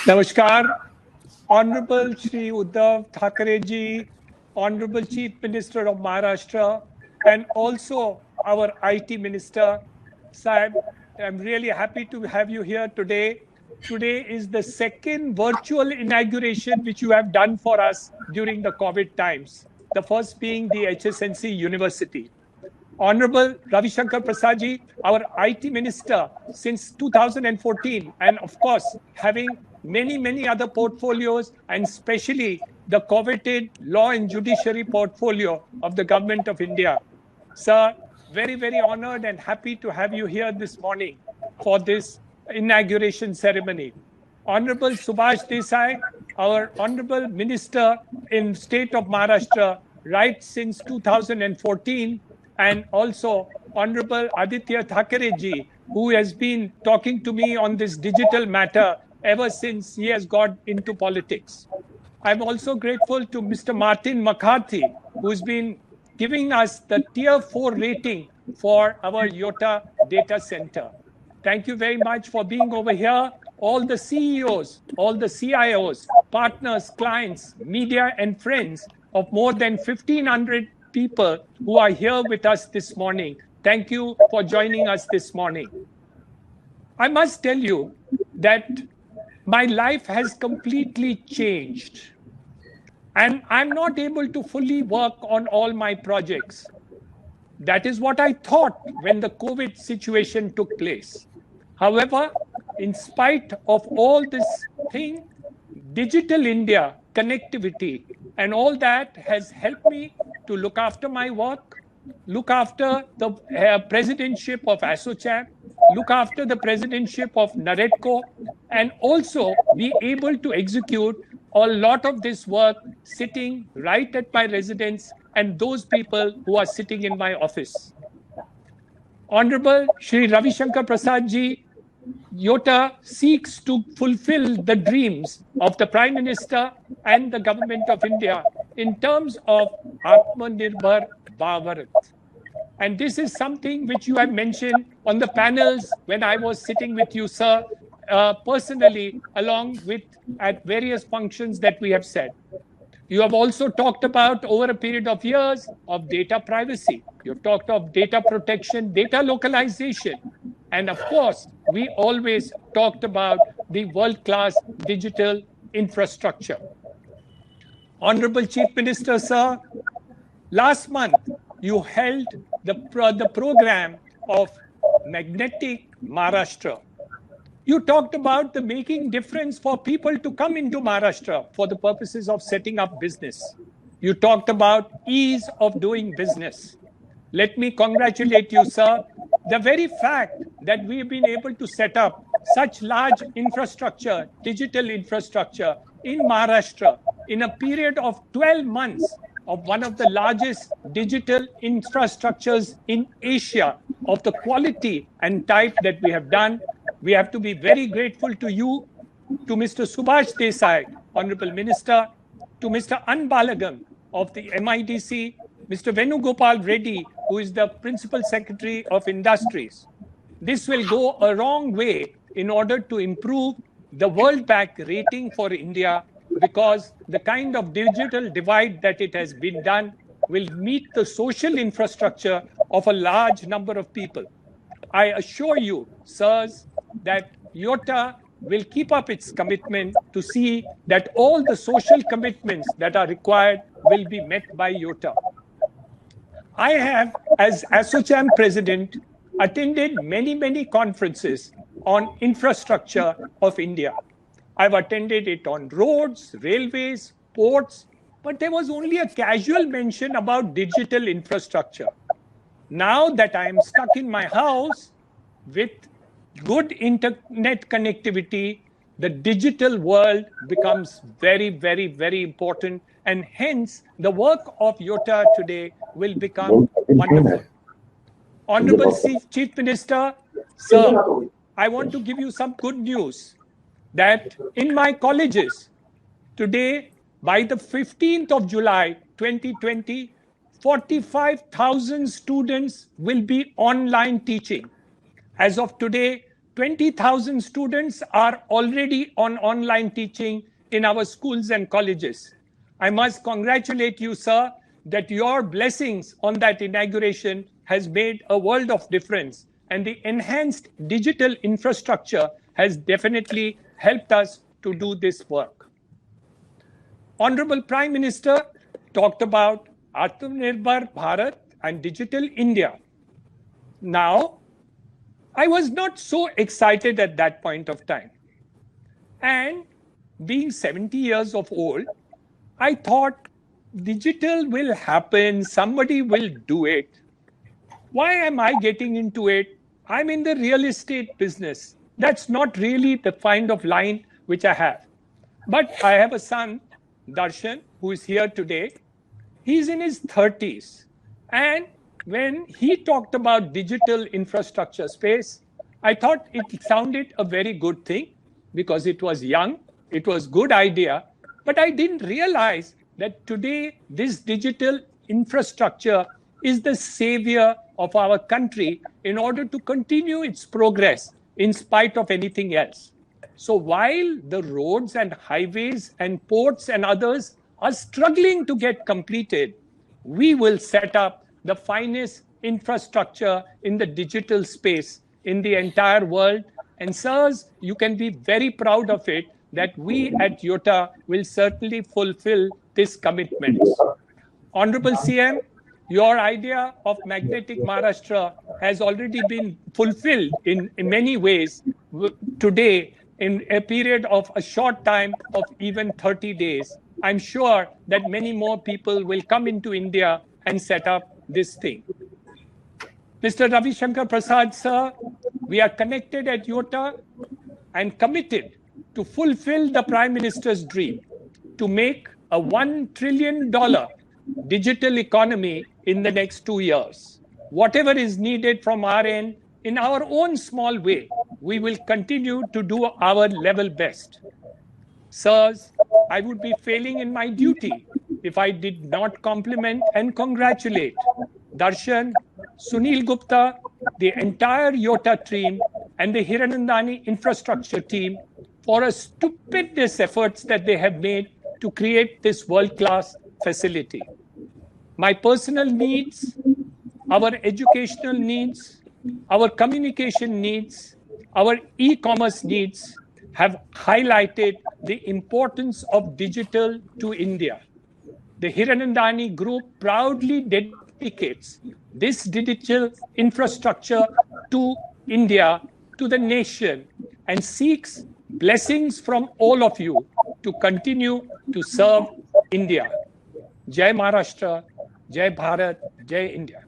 Namaskar, Honorable Shri Uddhav Thackeray ji, Honorable Chief Minister of Maharashtra, and also our IT Minister. Sahib, I'm really happy to have you here today. Today is the second virtual inauguration which you have done for us during the COVID times, the first being the HSNC University. Honorable Ravi Shankar Prasad ji, our IT minister since 2014, and of course, having many other portfolios, and especially the coveted law and judiciary portfolio of the government of India. Sir, very honored and happy to have you here this morning for this inauguration ceremony. Honorable Subhash Desai, our Honorable Minister in State of Maharashtra, right since 2014, and also Honorable Aditya Thackeray ji, who has been talking to me on this digital matter ever since he has got into politics. I'm also grateful to Mr. Martin McCarthy, who's been giving us the tier 4 rating for our Yotta data center. Thank you very much for being over here. All the CEOs, all the CIOs, partners, clients, media, and friends of more than 1,500 people who are here with us this morning. Thank you for joining us this morning. I must tell you that my life has completely changed. And I'm not able to fully work on all my projects. That is what I thought when the COVID situation took place. However, in spite of all this thing, Digital India, connectivity, and all that has helped me to look after my work, look after the presidentship of ASSOCHAM, look after the presidentship of NAREDCO, and also be able to execute a lot of this work sitting right at my residence and those people who are sitting in my office. Honorable Shri Ravi Shankar Prasad ji, Yotta seeks to fulfill the dreams of the Prime Minister and the Government of India in terms of Atmanirbhar Bharat. And this is something which you have mentioned on the panels when I was sitting with you, sir, personally, along with at various functions that we have said. You have also talked about over a period of years of data privacy. You've talked of data protection, data localization. And of course, we always talked about the world-class digital infrastructure. Honorable Chief Minister, sir, last month, you held the program of Magnetic Maharashtra. You talked about the making difference for people to come into Maharashtra for the purposes of setting up business. You talked about ease of doing business. Let me congratulate you, sir. The very fact that we've been able to set up such large infrastructure, digital infrastructure in Maharashtra in a period of 12 months of one of the largest digital infrastructures in Asia of the quality and type that we have done. We have to be very grateful to you, to Mr. Subhash Desai, Honorable Minister, to Mr. Anbalagam of the MIDC, Mr. Venugopal Reddy, who is the Principal Secretary of Industries. This will go a long way in order to improve the World Bank rating for India, because the kind of digital divide that it has been done will meet the social infrastructure of a large number of people. I assure you, sirs, that Yotta will keep up its commitment to see that all the social commitments that are required will be met by Yotta. I have, as ASSOCHAM president, attended many conferences on infrastructure of India. I've attended it on roads, railways, ports, but there was only a casual mention about digital infrastructure. Now that I am stuck in my house with good internet connectivity, the digital world becomes very important, and hence the work of Yotta today will become wonderful. Honorable Chief Minister, sir, I want to give you some good news that in my colleges today, by the 15th of July 2020, 45,000 students will be online teaching. As of today, 20,000 students are already on online teaching in our schools and colleges. I must congratulate you, sir, that your blessings on that inauguration has made a world of difference, and the enhanced digital infrastructure has definitely helped us to do this work. Honorable Prime Minister talked about Atmanirbhar Bharat and Digital India. Now, I was not so excited at that point of time. And being 70 years of old, I thought digital will happen, somebody will do it. Why am I getting into it? I'm in the real estate business. That's not really the kind of line which I have. But I have a son, Darshan, who is here today. He's in his 30s. And when he talked about digital infrastructure space, I thought it sounded a very good thing because it was young, it was a good idea, but I didn't realize that today this digital infrastructure is the savior of our country in order to continue its progress in spite of anything else. So while the roads and highways and ports and others are struggling to get completed, we will set up the finest infrastructure in the digital space in the entire world. And sirs, you can be very proud of it that we at YOTA will certainly fulfill this commitment. Honorable CM, your idea of magnetic Maharashtra has already been fulfilled in many ways today in a period of a short time of even 30 days. I'm sure that many more people will come into India and set up this thing. Mr. Ravi Shankar Prasad, sir, we are connected at YOTA and committed to fulfill the Prime Minister's dream to make a $1 trillion digital economy in the next 2 years. Whatever is needed from our end, in our own small way, we will continue to do our level best. Sirs, I would be failing in my duty if I did not compliment and congratulate Darshan, Sunil Gupta, the entire YOTA team, and the Hiranandani infrastructure team for a stupendous efforts that they have made to create this world-class facility. My personal needs, our educational needs, our communication needs, our e-commerce needs have highlighted the importance of digital to India. The Hiranandani Group proudly dedicates this digital infrastructure to India, to the nation, and seeks blessings from all of you to continue to serve India. Jai Maharashtra, Jai Bharat, Jai India.